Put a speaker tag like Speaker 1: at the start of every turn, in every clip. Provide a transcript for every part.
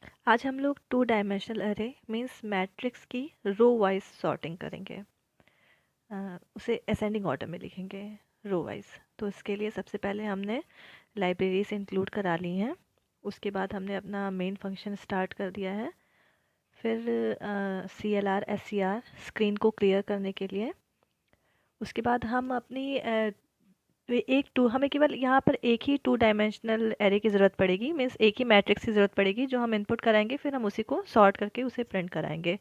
Speaker 1: आज हम लोग टू डायमेंशनल अरे मीन्स मैट्रिक्स की रो वाइज सॉर्टिंग करेंगे। उसे असेंडिंग ऑर्डर में लिखेंगे, रो वाइज। तो इसके लिए सबसे पहले हमने लाइब्रेरीज इंक्लूड करा ली हैं। उसके बाद हमने अपना मेन फंक्शन स्टार्ट कर दिया है। फिर CLR SCR स्क्रीन को क्लियर करने के लिए। उसके बाद हम अपनी हमें केवल यहाँ पर एक ही टू डायमेंशनल एरे की ज़रूरत पड़ेगी, मीन्स एक ही मैट्रिक्स की ज़रूरत पड़ेगी जो हम इनपुट कराएंगे, फिर हम उसी को सॉर्ट करके उसे प्रिंट कराएंगे।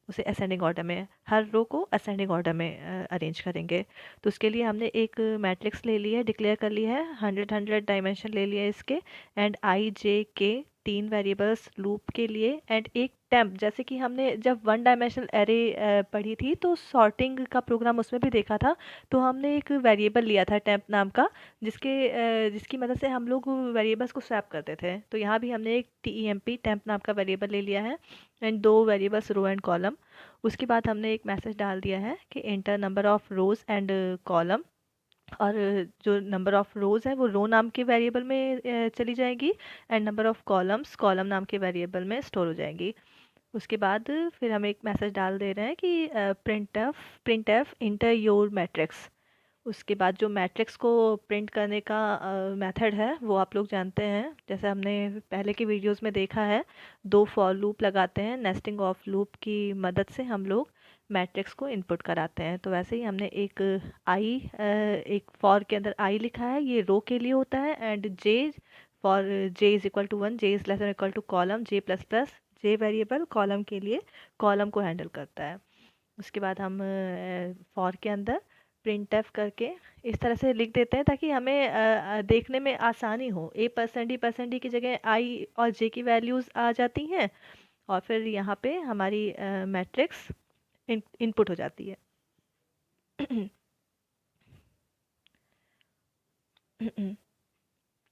Speaker 1: उसे असेंडिंग ऑर्डर में, हर रो को असेंडिंग ऑर्डर में अरेंज करेंगे। तो उसके लिए हमने एक मैट्रिक्स ले ली है, डिक्लेयर कर ली है, 100 डायमेंशन ले लिए इसके, एंड I J K तीन वेरिएबल्स लूप के लिए, एंड एक टेम्प। जैसे कि हमने जब वन डायमेंशनल एरे पढ़ी थी तो सॉर्टिंग का प्रोग्राम उसमें भी देखा था। तो हमने एक वेरिएबल लिया था टेम्प नाम का, जिसकी मदद से हम लोग वेरिएबल्स को स्वैप करते थे। तो यहाँ भी हमने एक TEMP टेम्प नाम का वेरिएबल ले लिया है, एंड दो वेरिएबल्स रो एंड कॉलम। उसके बाद हमने एक मैसेज डाल दिया है कि enter number of rows and column, और जो नंबर ऑफ़ रोज़ है वो रो नाम के वेरिएबल में चली जाएगी, and number of columns column नाम के वेरिएबल में स्टोर हो जाएंगी। उसके बाद फिर हम एक मैसेज डाल दे रहे हैं कि print F inter your matrix. उसके बाद जो मैट्रिक्स को प्रिंट करने का मेथड है वो आप लोग जानते हैं, जैसे हमने पहले की वीडियोस में देखा है। दो फॉर लूप लगाते हैं, नेस्टिंग ऑफ लूप की मदद से हम लोग मैट्रिक्स को इनपुट कराते हैं। तो वैसे ही हमने एक फॉर के अंदर आई लिखा है, ये रो के लिए होता है, and j for j is equal to 1, j is less than equal to column, j plus plus j variable column के लिए कॉलम को हैंडल करता है। उसके बाद हम फॉर के अंदर प्रिंट एफ करके इस तरह से लिख देते हैं ताकि हमें देखने में आसानी हो। A%D की जगह आई और जे की वैल्यूज़ आ जाती हैं, और फिर यहाँ पे हमारी मैट्रिक्स इनपुट हो जाती है।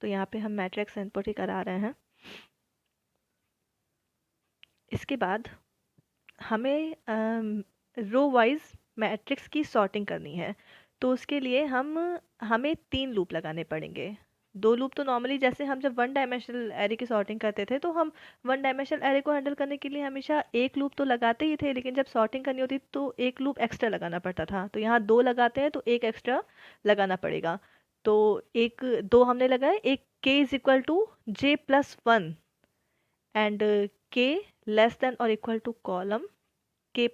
Speaker 1: तो यहाँ पे हम मैट्रिक्स इनपुट ही करा रहे हैं। इसके बाद हमें रो वाइज मैट्रिक्स की सॉर्टिंग करनी है। तो उसके लिए हमें तीन लूप लगाने पड़ेंगे। दो लूप तो नॉर्मली जैसे हम जब वन डायमेंशनल एरे की सॉर्टिंग करते थे तो हम वन डायमेंशनल एरे को हैंडल करने के लिए हमेशा एक लूप तो लगाते ही थे, लेकिन जब सॉर्टिंग करनी होती तो एक लूप एक्स्ट्रा लगाना पड़ता था। तो यहाँ दो लगाते हैं तो एक एक्स्ट्रा लगाना पड़ेगा। तो एक दो हमने लगाए, एक k is equal to J+1 and k less than और इक्वल टू कॉलम K++।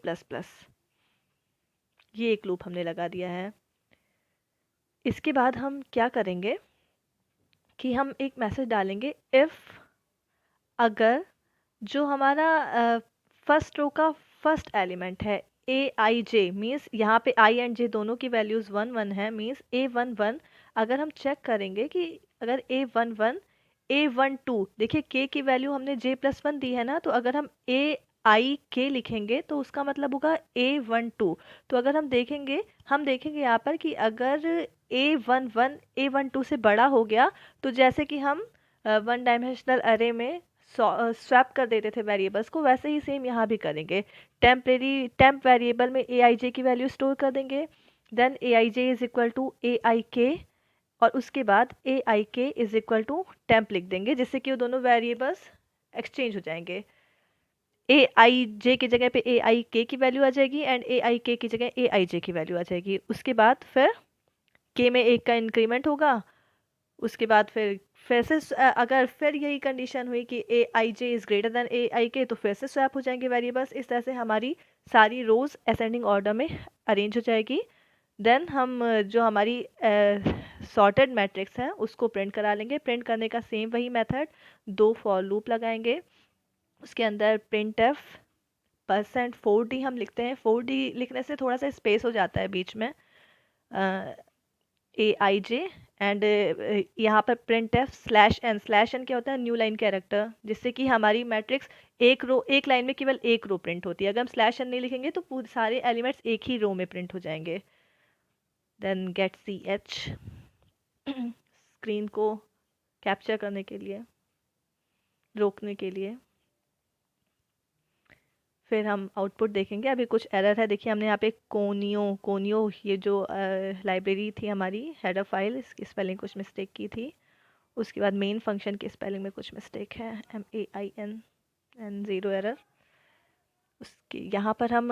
Speaker 1: ये एक लूप हमने लगा दिया है। इसके बाद हम क्या करेंगे कि हम एक मैसेज डालेंगे, इफ़ अगर जो हमारा फर्स्ट रो का फर्स्ट एलिमेंट है A I J, मीन्स यहाँ पे I एंड J दोनों की वैल्यूज़ 1 1 है, मीन्स A11। अगर हम चेक करेंगे कि अगर A11 A12, देखिए K की वैल्यू हमने J+1 दी है ना, तो अगर हम AIK लिखेंगे तो उसका मतलब होगा A12। तो अगर हम देखेंगे यहाँ पर कि अगर A11 A12 से बड़ा हो गया, तो जैसे कि हम वन डायमेंशनल अरे में स्वैप कर देते थे वेरिएबल्स को, वैसे ही सेम यहाँ भी करेंगे। टेम्प वेरिएबल में AIJ की वैल्यू स्टोर कर देंगे, then AIJ is equal to AIK, और उसके बाद AIK is equal to temp लिख देंगे, जिससे कि वो दोनों वेरिएबल्स एक्सचेंज हो जाएंगे। AIJ की जगह पे AIK की वैल्यू आ जाएगी, एंड AIK की जगह AIJ की वैल्यू आ जाएगी। उसके बाद फिर K में एक का इंक्रीमेंट होगा। उसके बाद फिर से अगर फिर यही कंडीशन हुई कि AIJ is greater than AIK, तो फिर से स्वैप हो जाएंगे वेरिएबल्स। इस तरह से हमारी सारी रोज असेंडिंग ऑर्डर में अरेंज हो जाएगी। देन हम जो हमारी सॉर्टेड मैट्रिक्स है उसको प्रिंट करा लेंगे। प्रिंट करने का सेम वही मेथड, दो फॉर लूप लगाएंगे। उसके अंदर प्रिंट एफ %4D हम लिखते हैं। 4D लिखने से थोड़ा सा स्पेस हो जाता है बीच में, AIJ, एंड यहाँ पर प्रिंट एफ /n क्या होता है, न्यू लाइन कैरेक्टर, जिससे कि हमारी मैट्रिक्स एक लाइन में केवल एक रो प्रिंट होती है। अगर हम /n नहीं लिखेंगे तो पूरे सारे एलिमेंट्स एक ही रो में प्रिंट हो जाएंगे। देन गेट CH स्क्रीन को कैप्चर करने के लिए, रोकने के लिए। फिर हम आउटपुट देखेंगे। अभी कुछ एरर है, देखिए हमने यहाँ पे कोनियो ये जो लाइब्रेरी थी हमारी हेडर फाइल, इसकी स्पेलिंग कुछ मिस्टेक की थी। उसके बाद मेन फंक्शन की स्पेलिंग में कुछ मिस्टेक है, MAIN। And zero error. उसके यहाँ पर हम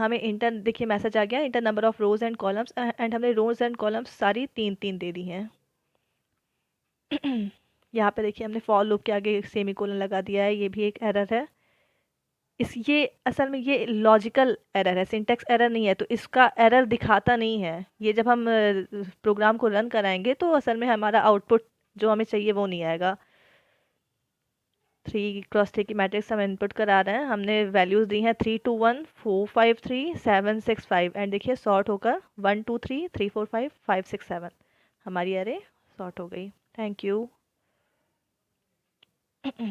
Speaker 1: हमें इंटर, देखिए मैसेज आ गया, inter number of rose and columns, and हमने रोज एंड कॉलम्स सारी तीन तीन दे दी हैं। यहाँ पे देखिए हमने फॉर लूप के आगे सेमी कोलन लगा दिया है, ये भी एक एरर है। ये असल में ये लॉजिकल एरर है, सिंटेक्स एरर नहीं है, तो इसका एरर दिखाता नहीं है। ये जब हम प्रोग्राम को रन कराएंगे तो असल में हमारा आउटपुट जो हमें चाहिए वो नहीं आएगा। 3x3 की मैट्रिक्स हम इनपुट करा रहे हैं, हमने वैल्यूज दी हैं 3 2 1 4 5 3 7 6 5, एंड देखिए सॉर्ट होकर 1 2 3 3 4 5 5 6 7 हमारी अरे सॉर्ट हो गई। Thank you.